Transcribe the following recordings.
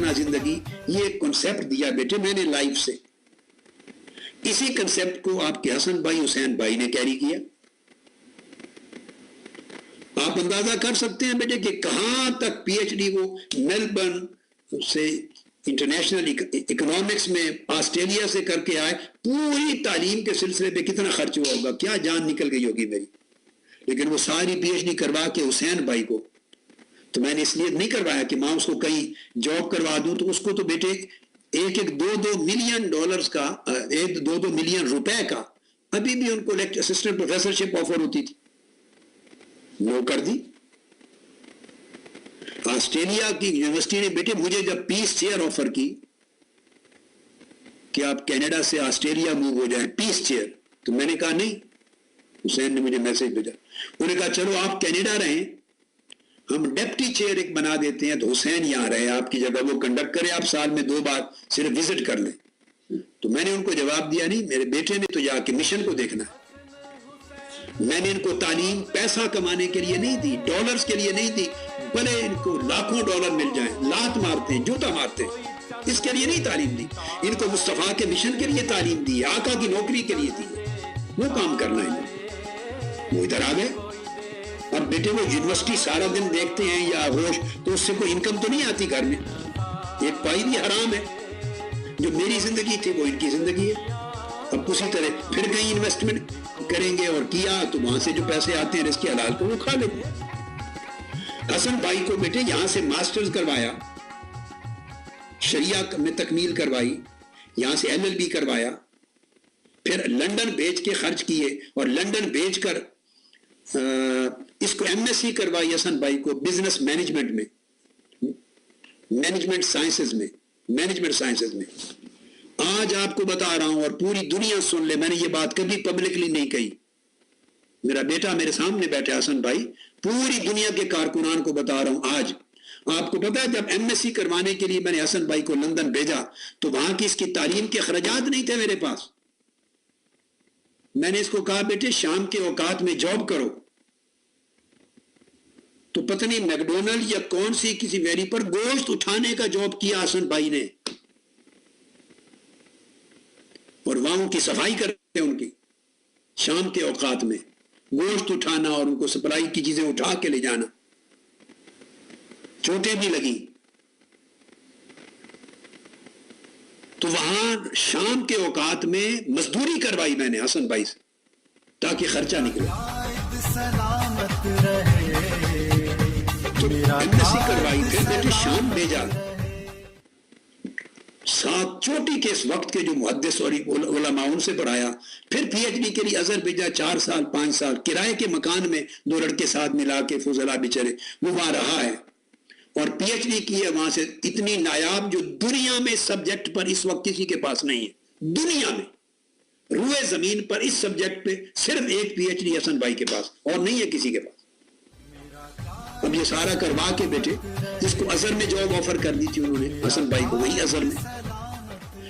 کرنا زندگی، یہ ایک کنسپٹ دیا بیٹے میں نے لائف سے. اسی کنسپٹ کو آپ کے حسن بھائی حسین بھائی نے کیری کیا. آپ اندازہ کر سکتے ہیں بیٹے کہ کہاں تک پی ایچ ڈی وہ میلبرن سے انٹرنیشنل اکنامکس میں آسٹریلیا سے کر کے آئے. پوری تعلیم کے سلسلے پہ کتنا خرچ ہوا ہوگا، کیا جان نکل گئی ہوگی میری. لیکن وہ ساری پی ایچ ڈی کروا کے حسین بھائی کو تو میں نے اس لیے نہیں کروایا کہ ماں اس کو کہیں جاب کروا دوں، تو اس کو تو بیٹے ایک دو ملین ڈالرز کا، دو ملین روپے کا ابھی بھی ان کو اسسٹنٹ پروفیسر شپ آفر ہوتی تھی. نو کر دی. آسٹریلیا کی یونیورسٹی نے بیٹے مجھے جب پیس چیئر آفر کی کہ آپ کینیڈا سے آسٹریلیا موو ہو جائیں پیس چیئر، تو میں نے کہا نہیں. حسین نے مجھے میسج بھیجا، انہوں نے کہا چلو آپ کینیڈا رہیں، ہم ڈیپٹی چیئر ایک بنا دیتے ہیں، تو حسین یہاں رہے آپ کی جگہ، وہ کنڈکٹ کرے، آپ سال میں 2 بار صرف وزٹ کر لیں. تو میں نے ان کو جواب دیا نہیں، میرے بیٹے نے تو جا کے مشن کو دیکھنا ہے. میں نے ان کو تعلیم پیسہ کمانے کے لیے نہیں دی، ڈالرز کے لیے نہیں دی، بھلے ان کو لاکھوں ڈالر مل جائیں، لات مارتے ہیں، جوتا مارتے ہیں، اس کے لیے نہیں تعلیم دی. ان کو مصطفیٰ کے مشن کے لیے تعلیم دی، آقا کی نوکری کے لیے دی. وہ کام کرنا ہے. وہ ادھر آ گئے. اب بیٹے وہ یونیورسٹی سارا دن دیکھتے ہیں یا ہوش، تو اس سے کوئی انکم تو نہیں آتی گھر میں. ایک پائی بھی حرام ہے. جو میری زندگی تھی وہ ان کی زندگی ہے. اب اسی طرح پھر کہیں انویسٹمنٹ کریں گے اور کیا تو وہاں سے جو پیسے آتے ہیں رزق حلال کو وہ کھا لیں گے. حسن بھائی کو بیٹے یہاں سے ماسٹرز کروایا، شریعہ میں تکمیل کروائی، یہاں سے LLB کروایا، پھر لنڈن بھیج کے خرچ کیے، اور لنڈن بھیج کر اس کو MSc کروائی حسن بھائی کو بزنس مینجمنٹ میں، مینجمنٹ سائنسز میں. آج آپ کو بتا رہا ہوں اور پوری دنیا سن لے، میں نے یہ بات کبھی پبلکلی نہیں کہی. میرا بیٹا میرے سامنے بیٹھا حسن بھائی، پوری دنیا کے کارکنان کو بتا رہا ہوں. آج آپ کو پتا ہے جب MSc کروانے کے لیے میں نے حسن بھائی کو لندن بھیجا تو وہاں کی اس کی تعلیم کے اخراجات نہیں تھے میرے پاس. میں نے اس کو کہا بیٹے شام کے اوقات میں جاب کرو، تو پتہ نہیں میکڈونلڈ یا کون سی کسی ویری پر گوشت اٹھانے کا جاب کیا حسن بھائی نے، اور وہاں کی صفائی کرتے ان کی شام کے اوقات میں گوشت اٹھانا اور ان کو سپلائی کی چیزیں اٹھا کے لے جانا. چوٹیں بھی لگی. تو وہاں شام کے اوقات میں مزدوری کروائی میں نے حسن بھائی سے تاکہ خرچہ نکلے. تو MSc کروائی، پھر بیٹے شام بھیجا. ساتھ چوٹی کے اس وقت کے جو محدث اور علماء ان سے پڑھایا، پھر PhD کے لیے ازہر بھیجا 4 سال 5 سال کرائے کے مکان میں 2 لڑکے ساتھ ملا کے فضلا بچرے، وہ وہاں رہا ہے اور PhD کی ہے وہاں سے. اتنی نایاب جو دنیا میں سبجیکٹ پر اس وقت کسی کے پاس نہیں ہے، دنیا میں روئے زمین پر اس سبجیکٹ پہ صرف ایک PhD حسن بھائی کے پاس، اور نہیں ہے کسی کے پاس. اب یہ سارا کروا کے بیٹے جس کو ازہر میں جاب آفر کر دی تھی انہوں نے حسن بھائی کو، وہی ازہر میں.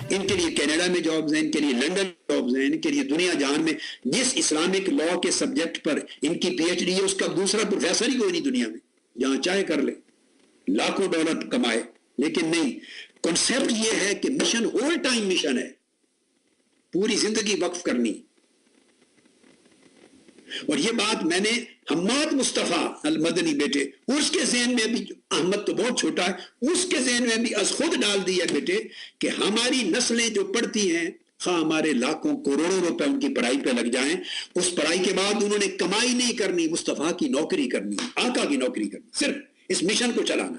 ان کے لیے کینیڈا میں جابز ہیں، ان کے لیے لنڈن جابز ہیں، ان کے لیے دنیا جہان میں جس اسلامک لا کے سبجیکٹ پر ان کی PhD ہے اس کا دوسرا پروفیسر ہی کوئی نہیں دنیا میں. جہاں چاہے کر لے، لاکھوں ڈالر کمائے. لیکن نہیں، کنسپٹ یہ ہے کہ مشن ہول ٹائم مشن ہے، پوری زندگی وقف کرنی. اور یہ بات میں نے حماد مصطفیٰ المدنی بیٹے اس کے ذہن میں بھی، احمد تو بہت چھوٹا ہے، اس کے ذہن میں بھی از خود ڈال دی ہے بیٹے کہ ہماری نسلیں جو پڑھتی ہیں، خواہ ہمارے لاکھوں کروڑوں روپے ان کی پڑھائی پہ لگ جائیں، اس پڑھائی کے بعد انہوں نے کمائی نہیں کرنی، مصطفیٰ کی نوکری کرنی، آقا کی نوکری کرنی، صرف اس مشن کو چلانا.